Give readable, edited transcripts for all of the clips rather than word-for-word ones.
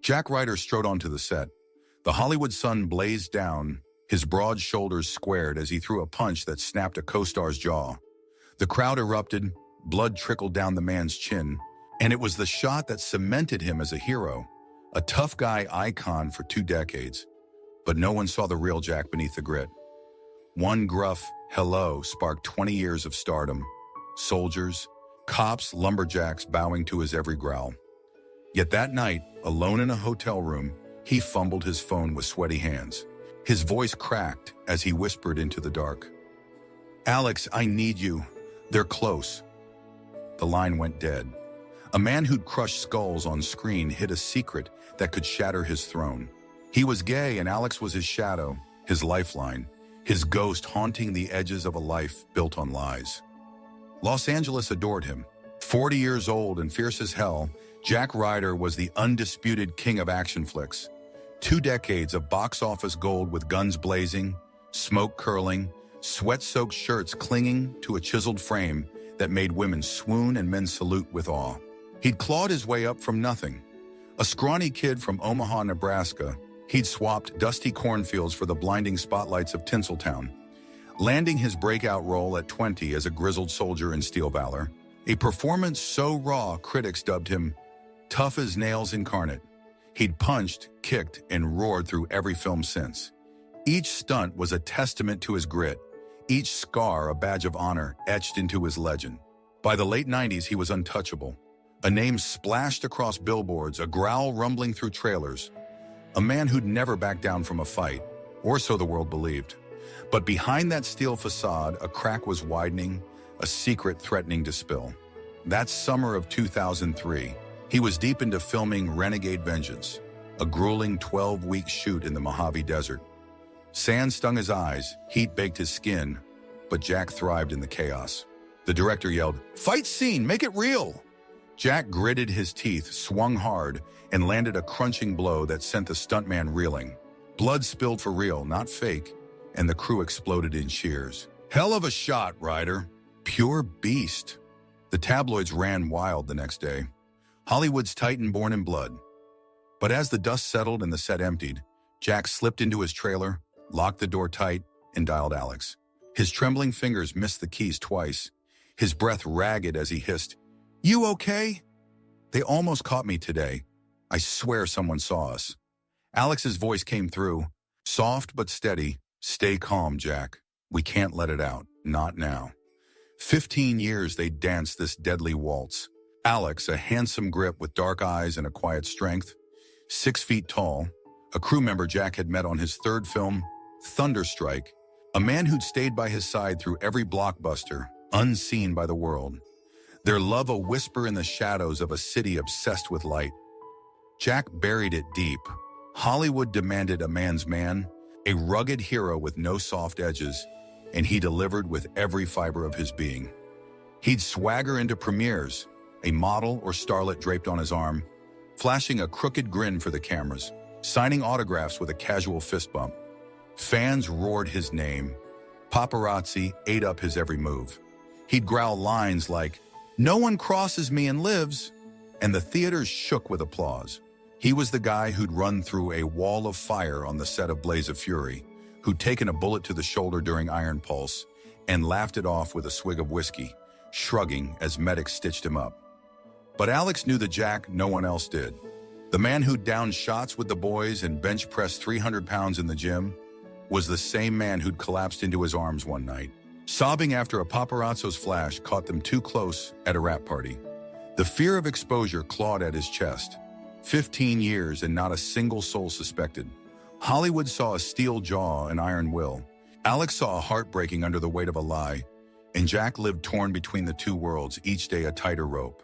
Jack Ryder strode onto the set. The Hollywood sun blazed down, his broad shoulders squared as he threw a punch that snapped a co-star's jaw. The crowd erupted, blood trickled down the man's chin, and it was the shot that cemented him as a hero, a tough guy icon for 2 decades. But no one saw the real Jack beneath the grit. One gruff hello sparked 20 years of stardom. Soldiers, cops, lumberjacks bowing to his every growl. Yet that night, alone in a hotel room, he fumbled his phone with sweaty hands. His voice cracked as he whispered into the dark. "Alex, I need you. They're close." The line went dead. A man who'd crushed skulls on screen hid a secret that could shatter his throne. He was gay, and Alex was his shadow, his lifeline, his ghost haunting the edges of a life built on lies. Los Angeles adored him. 40 years old and fierce as hell, Jack Ryder was the undisputed king of action flicks. 2 decades of box office gold with guns blazing, smoke curling, sweat-soaked shirts clinging to a chiseled frame that made women swoon and men salute with awe. He'd clawed his way up from nothing. A scrawny kid from Omaha, Nebraska, he'd swapped dusty cornfields for the blinding spotlights of Tinseltown, landing his breakout role at 20 as a grizzled soldier in Steel Valor, a performance so raw critics dubbed him tough as nails incarnate. He'd punched, kicked, and roared through every film since. Each stunt was a testament to his grit, each scar a badge of honor etched into his legend. By the late 90s, he was untouchable. A name splashed across billboards, a growl rumbling through trailers. A man who'd never backed down from a fight, or so the world believed. But behind that steel facade, a crack was widening, a secret threatening to spill. That summer of 2003, he was deep into filming Renegade Vengeance, a grueling 12-week shoot in the Mojave Desert. Sand stung his eyes, heat baked his skin, but Jack thrived in the chaos. The director yelled, "Fight scene, make it real!" Jack gritted his teeth, swung hard, and landed a crunching blow that sent the stuntman reeling. Blood spilled for real, not fake, and the crew exploded in cheers. "Hell of a shot, Ryder. Pure beast." The tabloids ran wild the next day. Hollywood's titan born in blood. But as the dust settled and the set emptied, Jack slipped into his trailer, locked the door tight, and dialed Alex. His trembling fingers missed the keys twice, his breath ragged as he hissed, "You okay?" "They almost caught me today. I swear someone saw us." Alex's voice came through, soft but steady. "Stay calm, Jack. We can't let it out. Not now." 15 years they danced this deadly waltz. Alex, a handsome grip with dark eyes and a quiet strength, 6 feet tall, a crew member Jack had met on his 3rd film, Thunderstrike, a man who'd stayed by his side through every blockbuster, unseen by the world. Their love a whisper in the shadows of a city obsessed with light. Jack buried it deep. Hollywood demanded a man's man, a rugged hero with no soft edges, and he delivered with every fiber of his being. He'd swagger into premieres, a model or starlet draped on his arm, flashing a crooked grin for the cameras, signing autographs with a casual fist bump. Fans roared his name. Paparazzi ate up his every move. He'd growl lines like, "No one crosses me and lives," and the theaters shook with applause. He was the guy who'd run through a wall of fire on the set of Blaze of Fury, who'd taken a bullet to the shoulder during Iron Pulse, and laughed it off with a swig of whiskey, shrugging as medics stitched him up. But Alex knew the Jack no one else did. The man who'd downed shots with the boys and bench pressed 300 pounds in the gym was the same man who'd collapsed into his arms one night, sobbing after a paparazzo's flash caught them too close at a rap party. The fear of exposure clawed at his chest. 15 years and not a single soul suspected. Hollywood saw a steel jaw and iron will. Alex saw a heart breaking under the weight of a lie, and Jack lived torn between the two worlds, each day a tighter rope.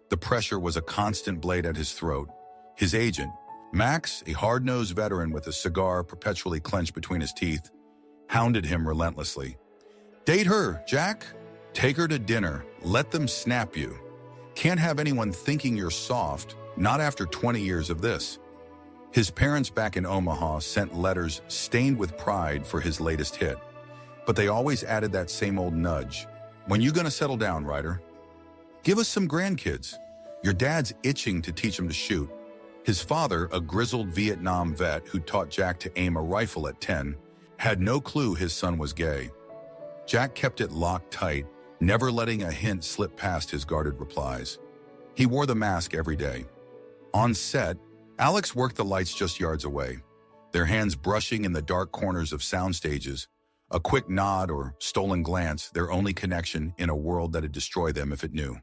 The pressure was a constant blade at his throat. His agent, Max, a hard-nosed veteran with a cigar perpetually clenched between his teeth, hounded him relentlessly. "Date her, Jack. Take her to dinner. Let them snap you. Can't have anyone thinking you're soft, not after 20 years of this." His parents back in Omaha sent letters stained with pride for his latest hit, but they always added that same old nudge. "When you gonna settle down, Ryder? Give us some grandkids. Your dad's itching to teach him to shoot." His father, a grizzled Vietnam vet who taught Jack to aim a rifle at 10, had no clue his son was gay. Jack kept it locked tight, never letting a hint slip past his guarded replies. He wore the mask every day. On set, Alex worked the lights just yards away, their hands brushing in the dark corners of sound stages, a quick nod or stolen glance, their only connection in a world that'd destroy them if it knew.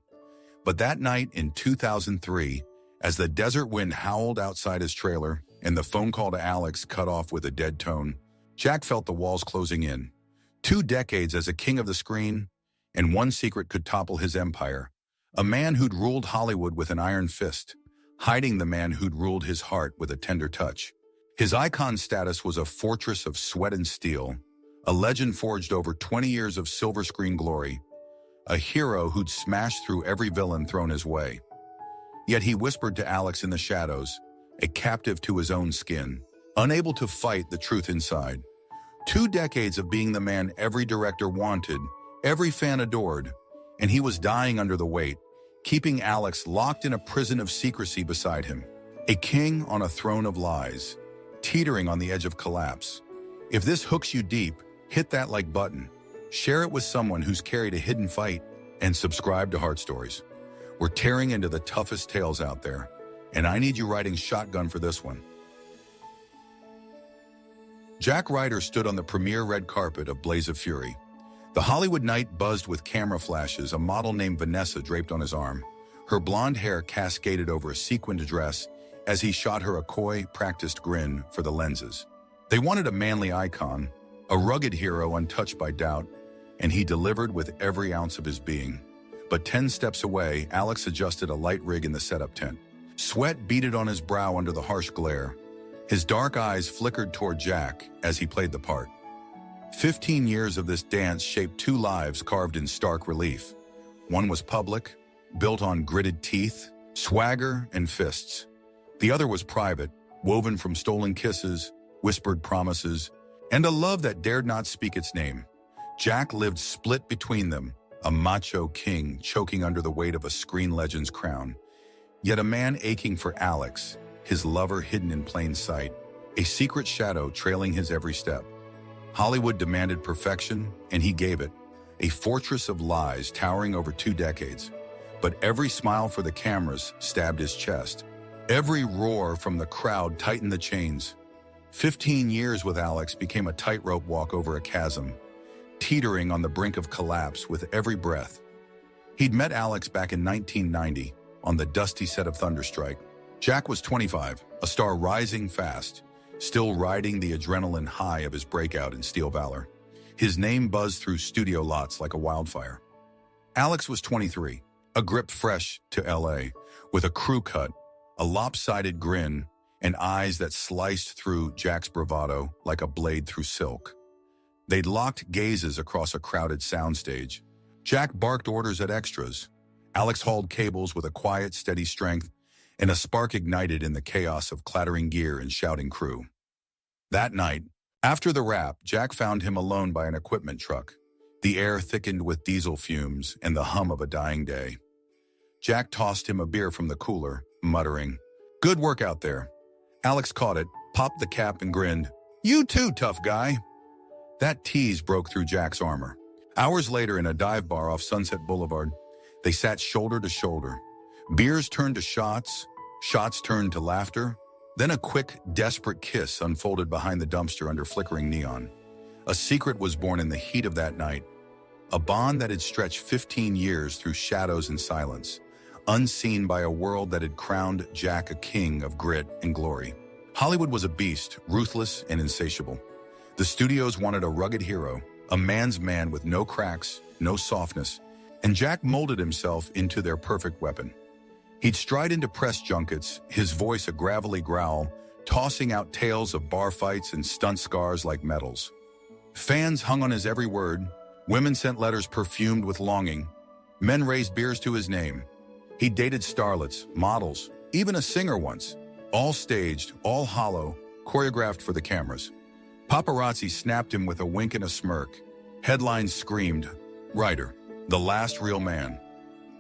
But that night in 2003, as the desert wind howled outside his trailer and the phone call to Alex cut off with a dead tone, Jack felt the walls closing in. 2 decades as a king of the screen, and one secret could topple his empire. A man who'd ruled Hollywood with an iron fist, hiding the man who'd ruled his heart with a tender touch. His icon status was a fortress of sweat and steel, a legend forged over 20 years of silver screen glory, a hero who'd smashed through every villain thrown his way. Yet he whispered to Alex in the shadows, a captive to his own skin, unable to fight the truth inside. 2 decades of being the man every director wanted, every fan adored, and he was dying under the weight, keeping Alex locked in a prison of secrecy beside him. A king on a throne of lies, teetering on the edge of collapse. If this hooks you deep, hit that like button, share it with someone who's carried a hidden fight, and subscribe to Heart Stories. We're tearing into the toughest tales out there, and I need you riding shotgun for this one. Jack Ryder stood on the premiere red carpet of Blaze of Fury. The Hollywood night buzzed with camera flashes, a model named Vanessa draped on his arm. Her blonde hair cascaded over a sequined dress as he shot her a coy, practiced grin for the lenses. They wanted a manly icon, a rugged hero untouched by doubt, and he delivered with every ounce of his being. But 10 steps away, Alex adjusted a light rig in the setup tent. Sweat beaded on his brow under the harsh glare. His dark eyes flickered toward Jack as he played the part. 15 years of this dance shaped 2 lives carved in stark relief. One was public, built on gritted teeth, swagger, and fists. The other was private, woven from stolen kisses, whispered promises, and a love that dared not speak its name. Jack lived split between them, a macho king choking under the weight of a screen legend's crown. Yet a man aching for Alex, his lover hidden in plain sight, a secret shadow trailing his every step. Hollywood demanded perfection, and he gave it, a fortress of lies towering over 2 decades. But every smile for the cameras stabbed his chest. Every roar from the crowd tightened the chains. 15 years with Alex became a tightrope walk over a chasm, teetering on the brink of collapse with every breath. He'd met Alex back in 1990 on the dusty set of Thunderstrike. Jack was 25, a star rising fast, still riding the adrenaline high of his breakout in Steel Valor. His name buzzed through studio lots like a wildfire. Alex was 23, a grip fresh to LA, with a crew cut, a lopsided grin, and eyes that sliced through Jack's bravado like a blade through silk. They'd locked gazes across a crowded soundstage. Jack barked orders at extras. Alex hauled cables with a quiet, steady strength, and a spark ignited in the chaos of clattering gear and shouting crew. That night, after the wrap, Jack found him alone by an equipment truck. The air thickened with diesel fumes and the hum of a dying day. Jack tossed him a beer from the cooler, muttering, "Good work out there." Alex caught it, popped the cap and grinned, "You too, tough guy." That tease broke through Jack's armor. Hours later in a dive bar off Sunset Boulevard, they sat shoulder to shoulder. Beers turned to shots, shots turned to laughter, then a quick, desperate kiss unfolded behind the dumpster under flickering neon. A secret was born in the heat of that night, a bond that had stretched 15 years through shadows and silence, unseen by a world that had crowned Jack a king of grit and glory. Hollywood was a beast, ruthless and insatiable. The studios wanted a rugged hero, a man's man with no cracks, no softness, and Jack molded himself into their perfect weapon. He'd stride into press junkets, his voice a gravelly growl, tossing out tales of bar fights and stunt scars like medals. Fans hung on his every word, women sent letters perfumed with longing, men raised beers to his name. He dated starlets, models, even a singer once, all staged, all hollow, choreographed for the cameras. Paparazzi snapped him with a wink and a smirk. Headlines screamed, "Ryder, the last real man."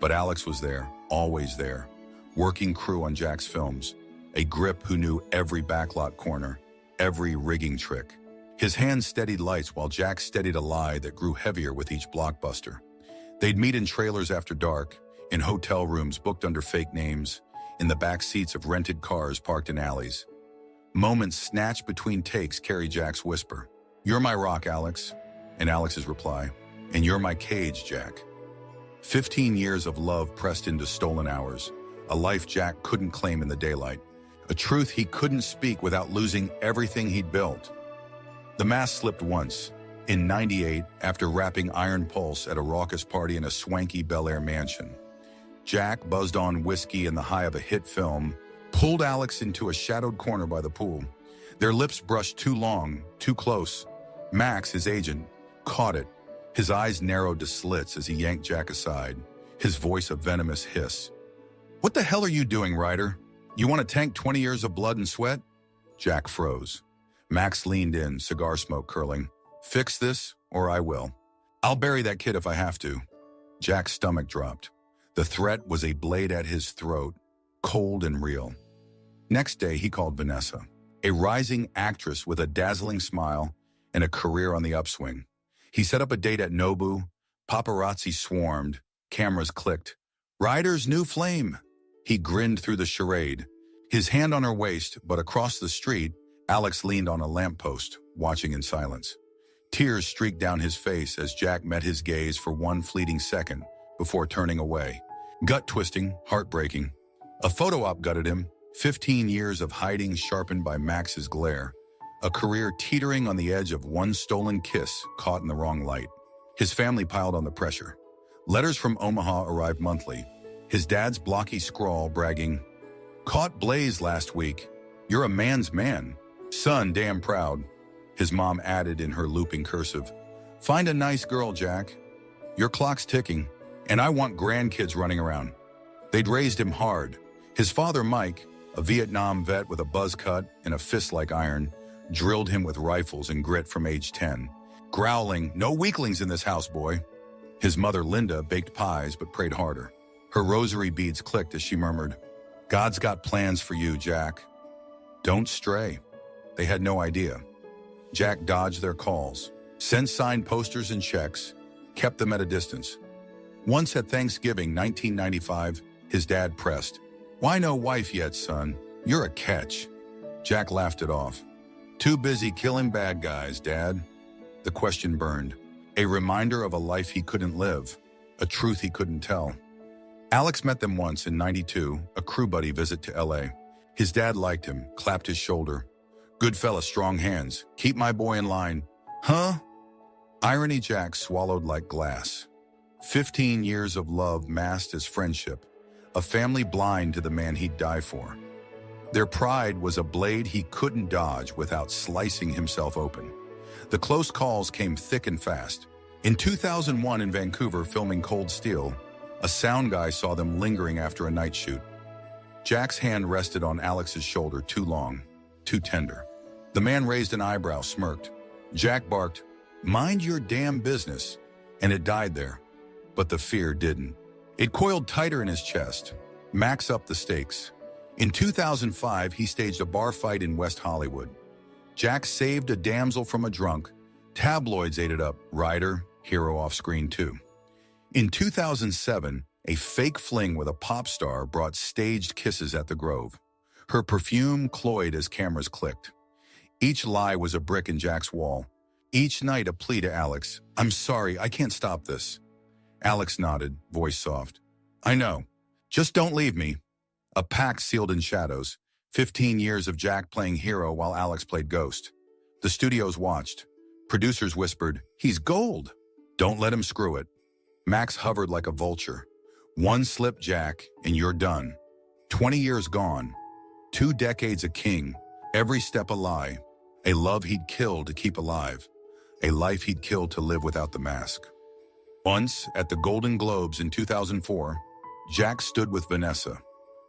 But Alex was there, always there, working crew on Jack's films, a grip who knew every backlot corner, every rigging trick. His hands steadied lights while Jack steadied a lie that grew heavier with each blockbuster. They'd meet in trailers after dark, in hotel rooms booked under fake names, in the back seats of rented cars parked in alleys. Moments snatched between takes carry Jack's whisper, "You're my rock, Alex," and Alex's reply, "And you're my cage, Jack." 15 years of love pressed into stolen hours, a life Jack couldn't claim in the daylight, a truth he couldn't speak without losing everything he'd built. The mask slipped once, in '98, after rapping Iron Pulse at a raucous party in a swanky Bel Air mansion. Jack, buzzed on whiskey and the high of a hit film, pulled Alex into a shadowed corner by the pool. Their lips brushed too long, too close. Max, his agent, caught it. His eyes narrowed to slits as he yanked Jack aside, his voice a venomous hiss. "What the hell are you doing, Ryder? You want to tank 20 years of blood and sweat?" Jack froze. Max leaned in, cigar smoke curling. "Fix this, or I will. I'll bury that kid if I have to." Jack's stomach dropped. The threat was a blade at his throat, cold and real. Next day, he called Vanessa, a rising actress with a dazzling smile and a career on the upswing. He set up a date at Nobu. Paparazzi swarmed. Cameras clicked. "Ryder's new flame." He grinned through the charade, his hand on her waist, but across the street, Alex leaned on a lamppost, watching in silence. Tears streaked down his face as Jack met his gaze for one fleeting second before turning away. Gut-twisting, heartbreaking. A photo op gutted him, 15 years of hiding sharpened by Max's glare. A career teetering on the edge of one stolen kiss caught in the wrong light. His family piled on the pressure. Letters from Omaha arrived monthly. His dad's blocky scrawl bragging, "Caught Blaze last week. You're a man's man. Son, damn proud." His mom added in her looping cursive, "Find a nice girl, Jack. Your clock's ticking, and I want grandkids running around." They'd raised him hard. His father, Mike, a Vietnam vet with a buzz cut and a fist like iron, drilled him with rifles and grit from age 10, growling, "No weaklings in this house, boy." His mother, Linda, baked pies but prayed harder. Her rosary beads clicked as she murmured, "God's got plans for you, Jack. Don't stray." They had no idea. Jack dodged their calls, sent signed posters and checks, kept them at a distance. Once at Thanksgiving 1995, his dad pressed, "Why no wife yet, son? You're a catch." Jack laughed it off. "Too busy killing bad guys, Dad." The question burned. A reminder of a life he couldn't live, a truth he couldn't tell. Alex met them once in '92, a crew buddy visit to LA. His dad liked him, clapped his shoulder. "Good fella, strong hands. Keep my boy in line." "Huh?" Irony Jack swallowed like glass. 15 years of love masked as friendship, a family blind to the man he'd die for. Their pride was a blade he couldn't dodge without slicing himself open. The close calls came thick and fast. In 2001 in Vancouver filming Cold Steel, a sound guy saw them lingering after a night shoot. Jack's hand rested on Alex's shoulder too long, too tender. The man raised an eyebrow, smirked. Jack barked, "Mind your damn business," and it died there. But the fear didn't. It coiled tighter in his chest. Max upped the stakes. In 2005, he staged a bar fight in West Hollywood. Jack saved a damsel from a drunk. Tabloids ate it up. Ryder, hero off screen too. In 2007, a fake fling with a pop star brought staged kisses at the Grove. Her perfume cloyed as cameras clicked. Each lie was a brick in Jack's wall. Each night a plea to Alex, "I'm sorry, I can't stop this." Alex nodded, voice soft. "I know. Just don't leave me." A pact sealed in shadows. 15 years of Jack playing hero while Alex played ghost. The studios watched. Producers whispered, "He's gold. Don't let him screw it." Max hovered like a vulture. One slip, Jack, and you're done. 20 years gone. 2 decades a king. Every step a lie. A love he'd kill to keep alive. A life he'd kill to live without the mask. Once, at the Golden Globes in 2004, Jack stood with Vanessa.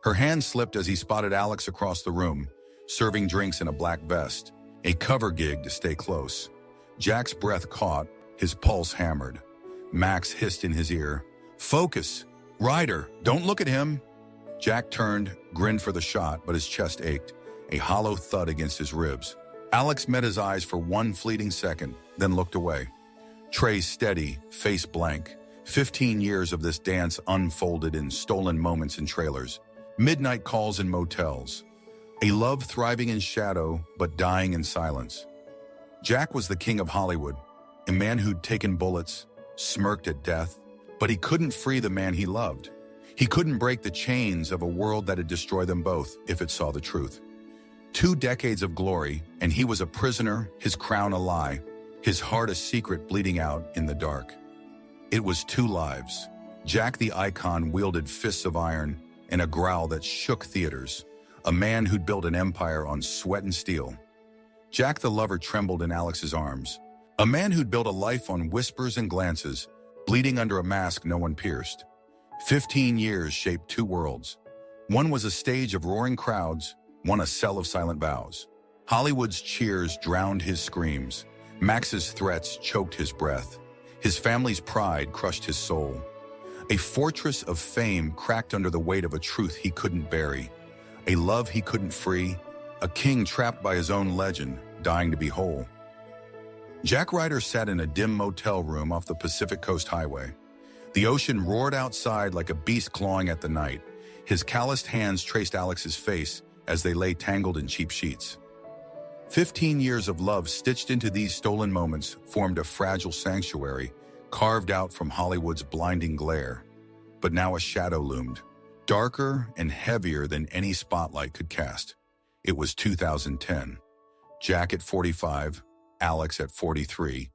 Her hand slipped as he spotted Alex across the room, serving drinks in a black vest, a cover gig to stay close. Jack's breath caught, his pulse hammered. Max hissed in his ear, "Focus! Ryder, don't look at him!" Jack turned, grinned for the shot, but his chest ached, a hollow thud against his ribs. Alex met his eyes for one fleeting second, then looked away. Trey steady, face blank. 15 years of this dance unfolded in stolen moments in trailers, midnight calls in motels, a love thriving in shadow but dying in silence. Jack was the king of Hollywood, a man who'd taken bullets, smirked at death, but he couldn't free the man he loved. He couldn't break the chains of a world that had destroyed them both if it saw the truth. 2 decades of glory, and he was a prisoner, his crown a lie, his heart a secret bleeding out in the dark. It was 2 lives. Jack the icon wielded fists of iron and a growl that shook theaters, a man who'd built an empire on sweat and steel. Jack the lover trembled in Alex's arms, a man who'd built a life on whispers and glances, bleeding under a mask no one pierced. 15 years shaped 2 worlds. One was a stage of roaring crowds, one a cell of silent vows. Hollywood's cheers drowned his screams. Max's threats choked his breath. His family's pride crushed his soul. A fortress of fame cracked under the weight of a truth he couldn't bury, a love he couldn't free, a king trapped by his own legend, dying to be whole. Jack Ryder sat in a dim motel room off the Pacific Coast Highway. The ocean roared outside like a beast clawing at the night. His calloused hands traced Alex's face as they lay tangled in cheap sheets. 15 years of love stitched into these stolen moments formed a fragile sanctuary, carved out from Hollywood's blinding glare. But now a shadow loomed, darker and heavier than any spotlight could cast. It was 2010. Jack at 45, Alex at 43.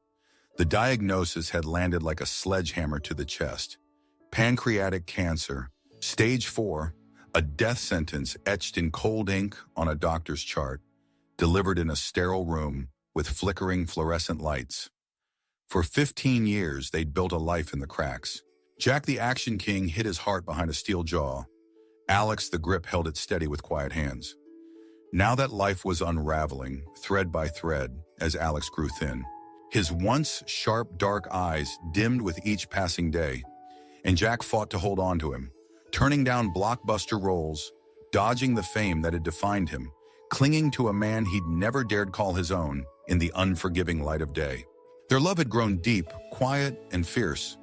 The diagnosis had landed like a sledgehammer to the chest. Pancreatic cancer, stage 4, a death sentence etched in cold ink on a doctor's chart, delivered in a sterile room with flickering fluorescent lights. For 15 years, they'd built a life in the cracks. Jack the Action King hid his heart behind a steel jaw. Alex the Grip held it steady with quiet hands. Now that life was unraveling, thread by thread, as Alex grew thin. His once sharp, dark eyes dimmed with each passing day, and Jack fought to hold on to him, turning down blockbuster roles, dodging the fame that had defined him, clinging to a man he'd never dared call his own in the unforgiving light of day. Their love had grown deep, quiet, and fierce.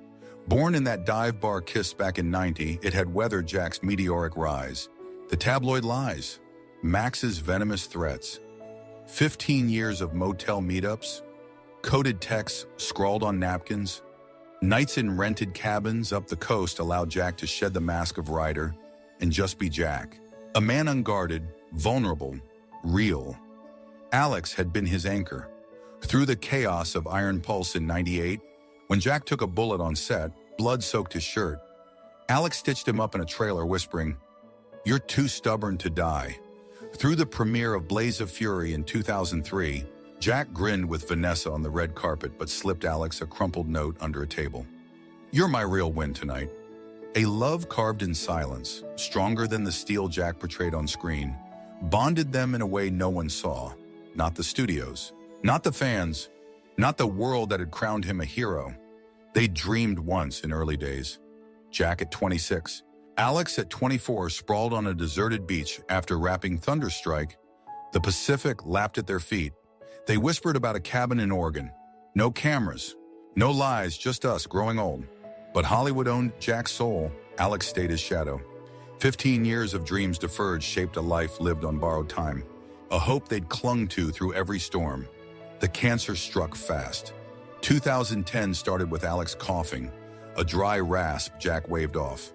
Born in that dive bar kiss back in '90, it had weathered Jack's meteoric rise, the tabloid lies, Max's venomous threats, 15 years of motel meetups, coded texts scrawled on napkins, nights in rented cabins up the coast allowed Jack to shed the mask of Ryder and just be Jack, a man unguarded, vulnerable, real. Alex had been his anchor. Through the chaos of Iron Pulse in '98, when Jack took a bullet on set, blood soaked his shirt. Alex stitched him up in a trailer, whispering, "You're too stubborn to die." Through the premiere of Blaze of Fury in 2003, Jack grinned with Vanessa on the red carpet but slipped Alex a crumpled note under a table. "You're my real win tonight." A love carved in silence, stronger than the steel Jack portrayed on screen, bonded them in a way no one saw. Not the studios, not the fans, not the world that had crowned him a hero. They dreamed once in early days. Jack at 26, Alex at 24 sprawled on a deserted beach after rapping Thunderstrike. The Pacific lapped at their feet. They whispered about a cabin in Oregon. No cameras, no lies, just us growing old. But Hollywood owned Jack's soul. Alex stayed his shadow. 15 years of dreams deferred shaped a life lived on borrowed time, a hope they'd clung to through every storm. The cancer struck fast. 2010 started with Alex coughing, a dry rasp Jack waved off.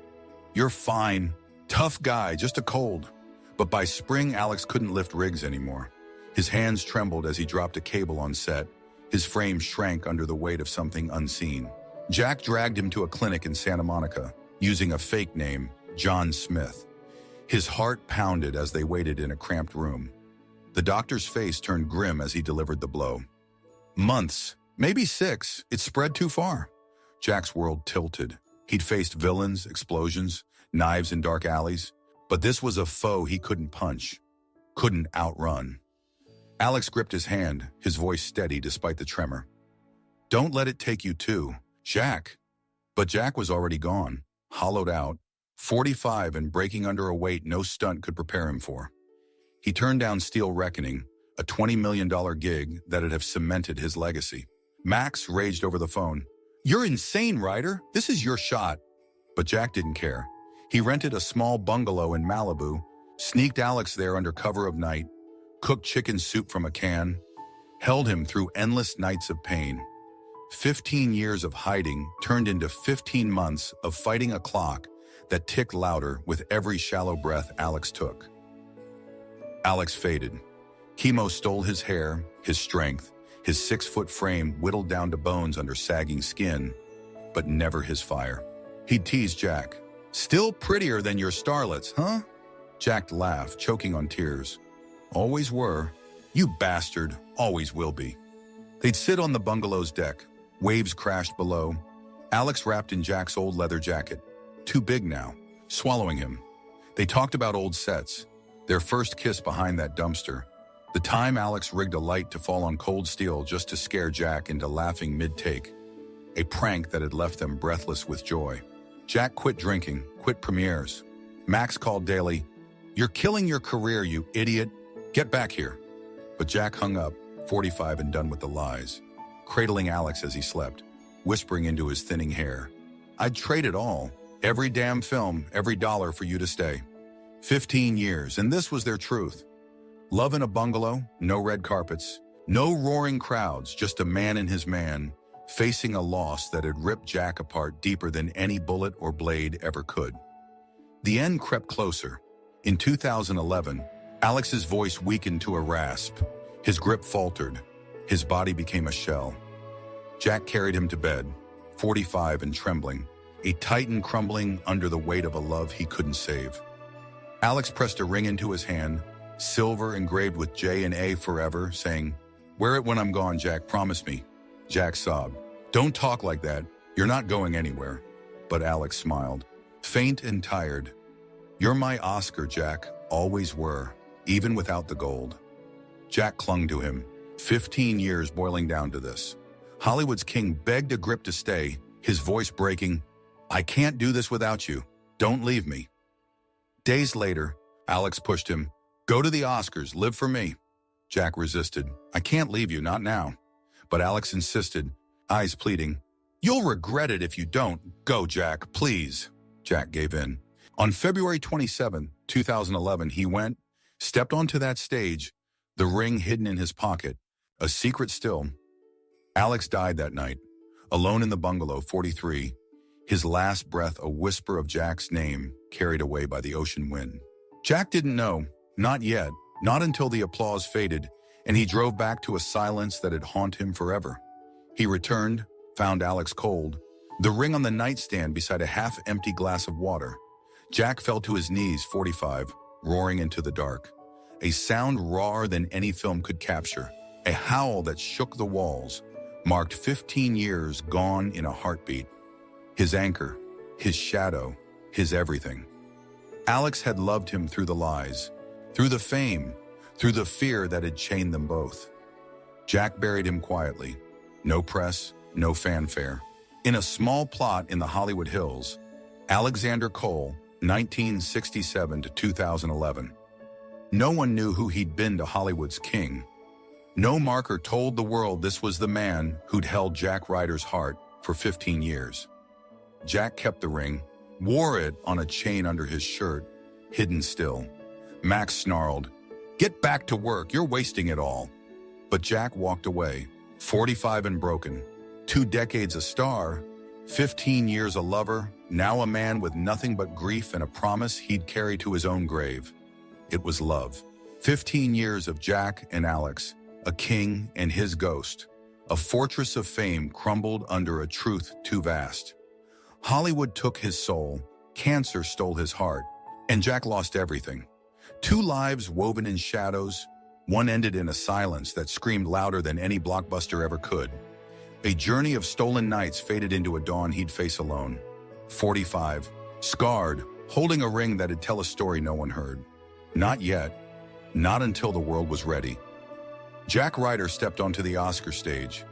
"You're fine. Tough guy, just a cold." But by spring, Alex couldn't lift rigs anymore. His hands trembled as he dropped a cable on set. His frame shrank under the weight of something unseen. Jack dragged him to a clinic in Santa Monica, using a fake name, John Smith. His heart pounded as they waited in a cramped room. The doctor's face turned grim as he delivered the blow. Months, maybe 6, it spread too far. Jack's world tilted. He'd faced villains, explosions, knives in dark alleys, but this was a foe he couldn't punch, couldn't outrun. Alex gripped his hand, his voice steady despite the tremor. "Don't let it take you too, Jack." But Jack was already gone, hollowed out, 45 and breaking under a weight no stunt could prepare him for. He turned down Steel Reckoning, a $20 million gig that'd have cemented his legacy. Max raged over the phone. "You're insane, Ryder. This is your shot." But Jack didn't care. He rented a small bungalow in Malibu, sneaked Alex there under cover of night, cooked chicken soup from a can, held him through endless nights of pain. 15 years of hiding turned into 15 months of fighting a clock that ticked louder with every shallow breath Alex took. Alex faded. Chemo stole his hair, his strength, his 6-foot frame whittled down to bones under sagging skin, but never his fire. He'd tease Jack. "Still prettier than your starlets, huh?" Jack laughed, choking on tears. "Always were. You bastard, always will be." They'd sit on the bungalow's deck. Waves crashed below. Alex wrapped in Jack's old leather jacket. Too big now, swallowing him. They talked about old sets, their first kiss behind that dumpster, the time Alex rigged a light to fall on cold steel just to scare Jack into laughing mid-take, a prank that had left them breathless with joy. Jack quit drinking, quit premieres. Max called daily, "You're killing your career, you idiot. Get back here." But Jack hung up, 45 and done with the lies, cradling Alex as he slept, whispering into his thinning hair, "I'd trade it all, every damn film, every dollar for you to stay." 15 years, and this was their truth. Love in a bungalow, no red carpets, no roaring crowds, just a man and his man, facing a loss that had ripped Jack apart deeper than any bullet or blade ever could. The end crept closer. In 2011, Alex's voice weakened to a rasp. His grip faltered. His body became a shell. Jack carried him to bed, 45 and trembling, a titan crumbling under the weight of a love he couldn't save. Alex pressed a ring into his hand, silver engraved with J and A forever, saying, "Wear it when I'm gone, Jack, promise me." Jack sobbed. "Don't talk like that. You're not going anywhere." But Alex smiled, faint and tired. "You're my Oscar, Jack, always were, even without the gold." Jack clung to him, 15 years boiling down to this. Hollywood's king begged a grip to stay, his voice breaking, "I can't do this without you. Don't leave me." Days later, Alex pushed him, "Go to the Oscars, live for me." Jack resisted. "I can't leave you, not now." But Alex insisted, eyes pleading, "You'll regret it if you don't. Go, Jack, please." Jack gave in. On February 27, 2011, he went, stepped onto that stage, the ring hidden in his pocket, a secret still. Alex died that night, alone in the bungalow, 43, his last breath a whisper of Jack's name carried away by the ocean wind. Jack didn't know, not yet, not until the applause faded, and he drove back to a silence that had haunted him forever. He returned, found Alex cold, the ring on the nightstand beside a half-empty glass of water. Jack fell to his knees, 45, roaring into the dark. A sound rawer than any film could capture, a howl that shook the walls, marked 15 years gone in a heartbeat. His anchor, his shadow, his everything. Alex had loved him through the lies, through the fame, through the fear that had chained them both. Jack buried him quietly. No press, no fanfare. In a small plot in the Hollywood Hills, Alexander Cole, 1967 to 2011. No one knew who he'd been to Hollywood's king. No marker told the world this was the man who'd held Jack Ryder's heart for 15 years. Jack kept the ring, wore it on a chain under his shirt, hidden still. Max snarled, "Get back to work, you're wasting it all." But Jack walked away, 45 and broken. 2 decades a star, 15 years a lover, now a man with nothing but grief and a promise he'd carry to his own grave. It was love. 15 years of Jack and Alex, a king and his ghost. A fortress of fame crumbled under a truth too vast. Hollywood took his soul, cancer stole his heart, and Jack lost everything. 2 lives woven in shadows, one ended in a silence that screamed louder than any blockbuster ever could. A journey of stolen nights faded into a dawn he'd face alone. 45, scarred, holding a ring that'd tell a story no one heard. Not yet. Not until the world was ready. Jack Ryder stepped onto the Oscar stage.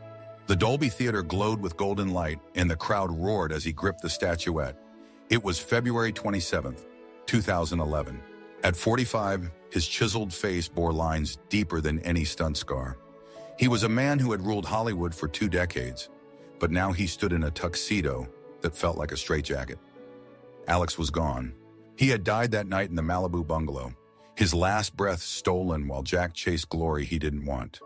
The Dolby Theater glowed with golden light, and the crowd roared as he gripped the statuette. It was February 27th, 2011. At 45, his chiseled face bore lines deeper than any stunt scar. He was a man who had ruled Hollywood for 2 decades, but now he stood in a tuxedo that felt like a straitjacket. Alex was gone. He had died that night in the Malibu bungalow, his last breath stolen while Jack chased glory he didn't want.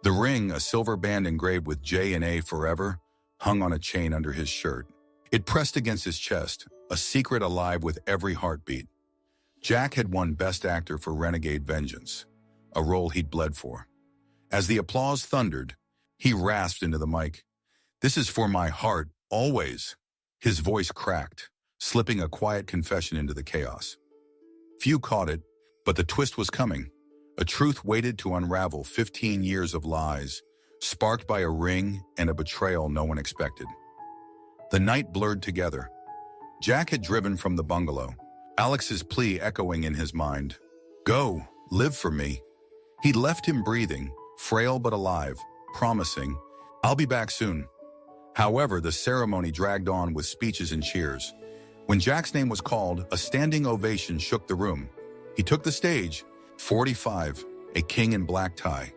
The ring, a silver band engraved with J and A forever, hung on a chain under his shirt. It pressed against his chest, a secret alive with every heartbeat. Jack had won Best Actor for Renegade Vengeance, a role he'd bled for. As the applause thundered, he rasped into the mic. "This is for my heart, always." His voice cracked, slipping a quiet confession into the chaos. Few caught it, but the twist was coming. A truth waited to unravel 15 years of lies, sparked by a ring and a betrayal no one expected. The night blurred together. Jack had driven from the bungalow, Alex's plea echoing in his mind. "Go, live for me." He'd left him breathing, frail but alive, promising, "I'll be back soon." However, the ceremony dragged on with speeches and cheers. When Jack's name was called, a standing ovation shook the room. He took the stage, 45, a king in black tie.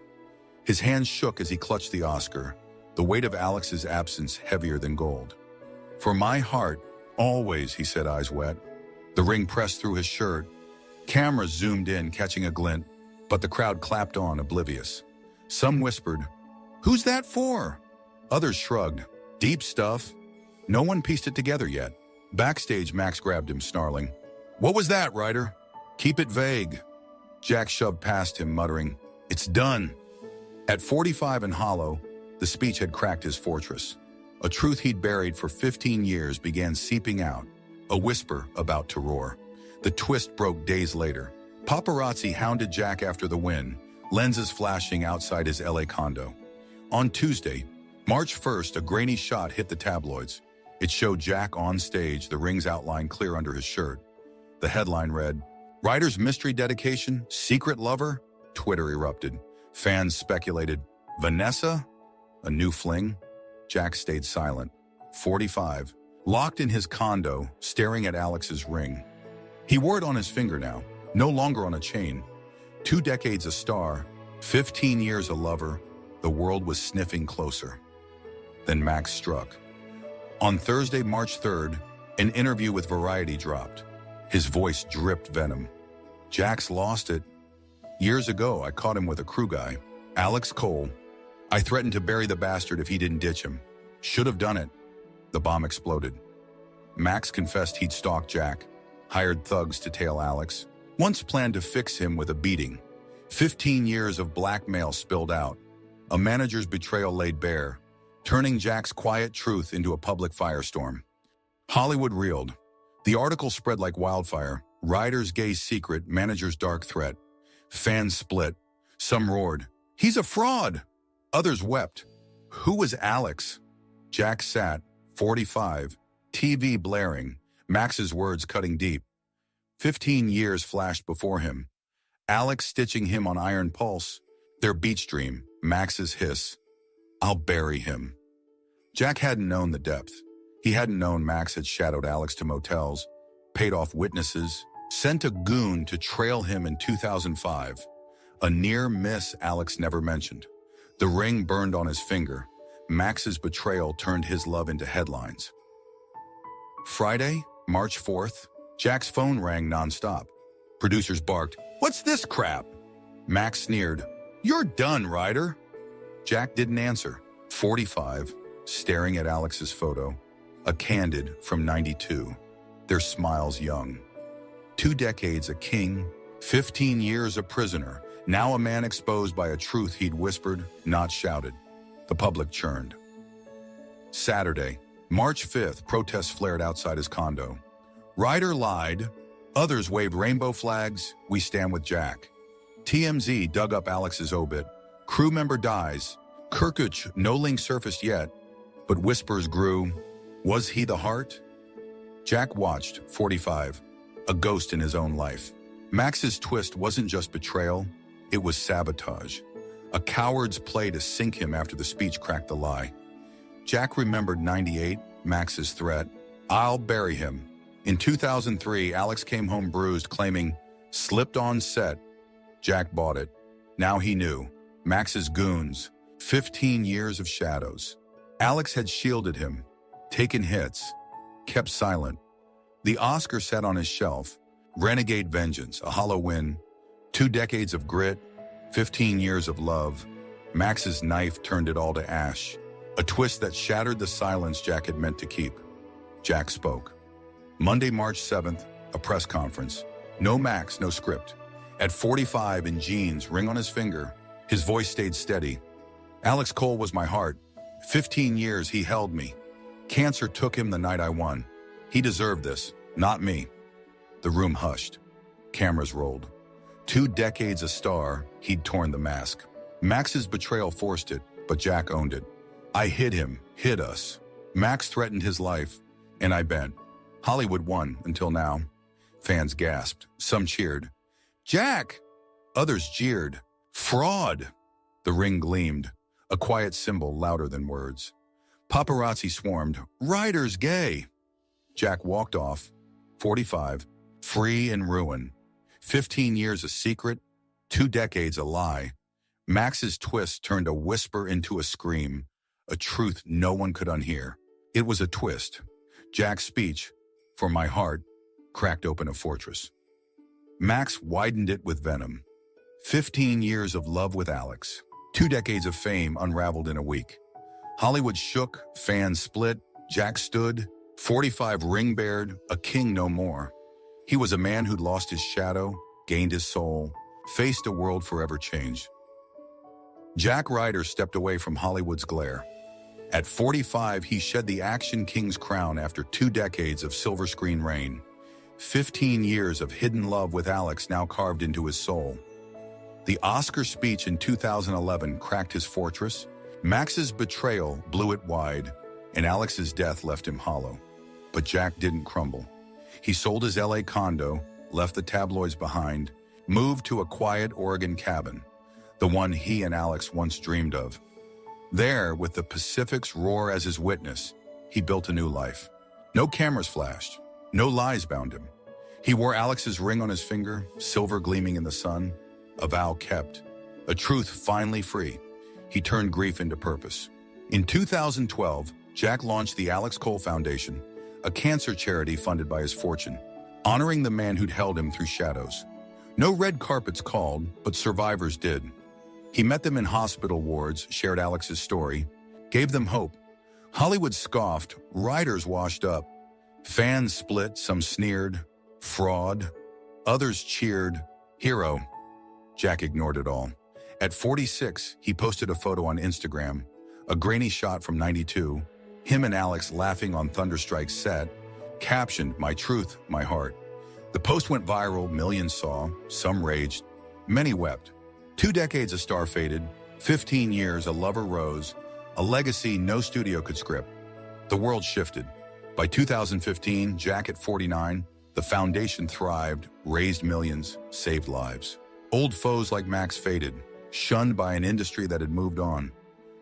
His hands shook as he clutched the Oscar, the weight of Alex's absence heavier than gold. "For my heart, always," he said, eyes wet. The ring pressed through his shirt. Cameras zoomed in, catching a glint, but the crowd clapped on, oblivious. Some whispered, "Who's that for?" Others shrugged. "Deep stuff." No one pieced it together yet. Backstage, Max grabbed him, snarling, "What was that, writer? Keep it vague." Jack shoved past him, muttering, "It's done." At 45 and hollow, the speech had cracked his fortress. A truth he'd buried for 15 years began seeping out, a whisper about to roar. The twist broke days later. Paparazzi hounded Jack after the win, lenses flashing outside his LA condo. On Tuesday, March 1st, a grainy shot hit the tabloids. It showed Jack on stage, the ring's outline clear under his shirt. The headline read, "Writer's mystery dedication, secret lover?" Twitter erupted. Fans speculated, "Vanessa? A new fling?" Jack stayed silent, 45, locked in his condo, staring at Alex's ring. He wore it on his finger now, no longer on a chain. 2 decades a star, 15 years a lover, the world was sniffing closer. Then Max struck. On Thursday, March 3rd, an interview with Variety dropped. His voice dripped venom. "Jack's lost it. Years ago, I caught him with a crew guy, Alex Cole. I threatened to bury the bastard if he didn't ditch him. Should have done it." The bomb exploded. Max confessed he'd stalked Jack, hired thugs to tail Alex, once planned to fix him with a beating. 15 years of blackmail spilled out. A manager's betrayal laid bare, turning Jack's quiet truth into a public firestorm. Hollywood reeled. The article spread like wildfire. Writer's gay secret, manager's dark threat. Fans split. Some roared, "He's a fraud!" Others wept. Who was Alex? Jack sat, 45, TV blaring, Max's words cutting deep. 15 years flashed before him. Alex stitching him on Iron Pulse. Their beach dream, Max's hiss. "I'll bury him." Jack hadn't known the depth. He hadn't known Max had shadowed Alex to motels, paid off witnesses, sent a goon to trail him in 2005. A near miss Alex never mentioned. The ring burned on his finger. Max's betrayal turned his love into headlines. Friday, March 4th, Jack's phone rang nonstop. Producers barked, "What's this crap?" Max sneered, "You're done, writer." Jack didn't answer. 45, staring at Alex's photo. A candid from 92. Their smiles young. 2 decades a king, 15 years a prisoner, now a man exposed by a truth he'd whispered, not shouted. The public churned. Saturday, March 5th, protests flared outside his condo. Ryder lied. Others waved rainbow flags. "We stand with Jack." TMZ dug up Alex's obit. Crew member dies. Kirkuch, no link surfaced yet, but whispers grew. Was he the heart? Jack watched, 45, a ghost in his own life. Max's twist wasn't just betrayal, it was sabotage. A coward's play to sink him after the speech cracked the lie. Jack remembered 98, Max's threat. "I'll bury him." In 2003, Alex came home bruised, claiming, "Slipped on set." Jack bought it. Now he knew. Max's goons. 15 years of shadows. Alex had shielded him, taken hits, kept silent. The Oscar sat on his shelf. Renegade vengeance, a hollow win. 2 decades of grit, 15 years of love. Max's knife turned it all to ash. A twist that shattered the silence Jack had meant to keep. Jack spoke. Monday, March 7th, a press conference. No Max, no script. At 45 in jeans, ring on his finger, his voice stayed steady. "Alex Cole was my heart. 15 years he held me. Cancer took him the night I won. He deserved this, not me." The room hushed. Cameras rolled. 2 decades a star, he'd torn the mask. Max's betrayal forced it, but Jack owned it. "I hid him, hid us. Max threatened his life, and I bent. Hollywood won until now." Fans gasped. Some cheered. "Jack!" Others jeered. "Fraud!" The ring gleamed, a quiet symbol louder than words. Paparazzi swarmed. "Ryder's gay!" Jack walked off, 45, free in ruin. 15 years a secret, 2 decades a lie. Max's twist turned a whisper into a scream, a truth no one could unhear. It was a twist. Jack's speech, "For my heart," cracked open a fortress. Max widened it with venom. 15 years of love with Alex. 2 decades of fame unraveled in a week. Hollywood shook, fans split, Jack stood, 45 ring-bared, a king no more. He was a man who'd lost his shadow, gained his soul, faced a world forever changed. Jack Ryder stepped away from Hollywood's glare. At 45, he shed the action king's crown after 2 decades of silver screen reign. 15 years of hidden love with Alex now carved into his soul. The Oscar speech in 2011 cracked his fortress. Max's betrayal blew it wide, and Alex's death left him hollow. But Jack didn't crumble. He sold his LA condo, left the tabloids behind, moved to a quiet Oregon cabin, the one he and Alex once dreamed of. There, with the Pacific's roar as his witness, he built a new life. No cameras flashed. No lies bound him. He wore Alex's ring on his finger, silver gleaming in the sun, a vow kept, a truth finally free. He turned grief into purpose. In 2012, Jack launched the Alex Cole Foundation, a cancer charity funded by his fortune, honoring the man who'd held him through shadows. No red carpets called, but survivors did. He met them in hospital wards, shared Alex's story, gave them hope. Hollywood scoffed, writers washed up. Fans split, some sneered, fraud. Others cheered, hero. Jack ignored it all. At 46, he posted a photo on Instagram, a grainy shot from '92, him and Alex laughing on Thunderstrike's set, captioned, "My truth, my heart." The post went viral, millions saw, some raged, many wept. 2 decades a star faded, 15 years a lover rose, a legacy no studio could script. The world shifted. By 2015, Jack at 49, the foundation thrived, raised millions, saved lives. Old foes like Max faded, shunned by an industry that had moved on.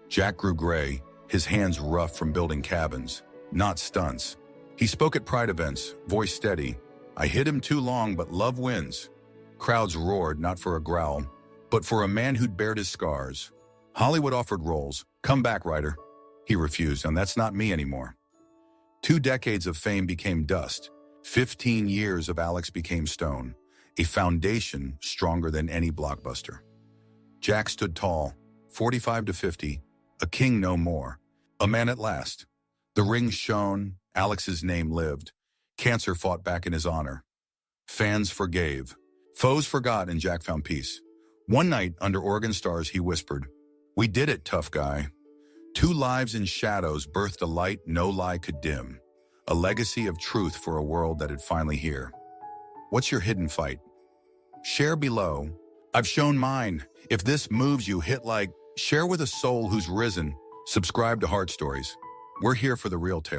Jack grew gray, his hands rough from building cabins, not stunts. He spoke at pride events, voice steady. "I hid him too long, but love wins." Crowds roared, not for a growl, but for a man who'd bared his scars. Hollywood offered roles. "Come back, Ryder." He refused, and that's not me anymore. 2 decades of fame became dust. 15 years of Alex became stone, a foundation stronger than any blockbuster. Jack stood tall, 45 to 50, a king no more, a man at last. The ring shone, Alex's name lived. Cancer fought back in his honor. Fans forgave. Foes forgot, and Jack found peace. One night, under Oregon stars, he whispered, "We did it, tough guy." 2 lives in shadows birthed a light no lie could dim, a legacy of truth for a world that had finally here. What's your hidden fight? Share below. I've shown mine. If this moves you, hit like, share with a soul who's risen, subscribe to Heart Stories. We're here for the real tale.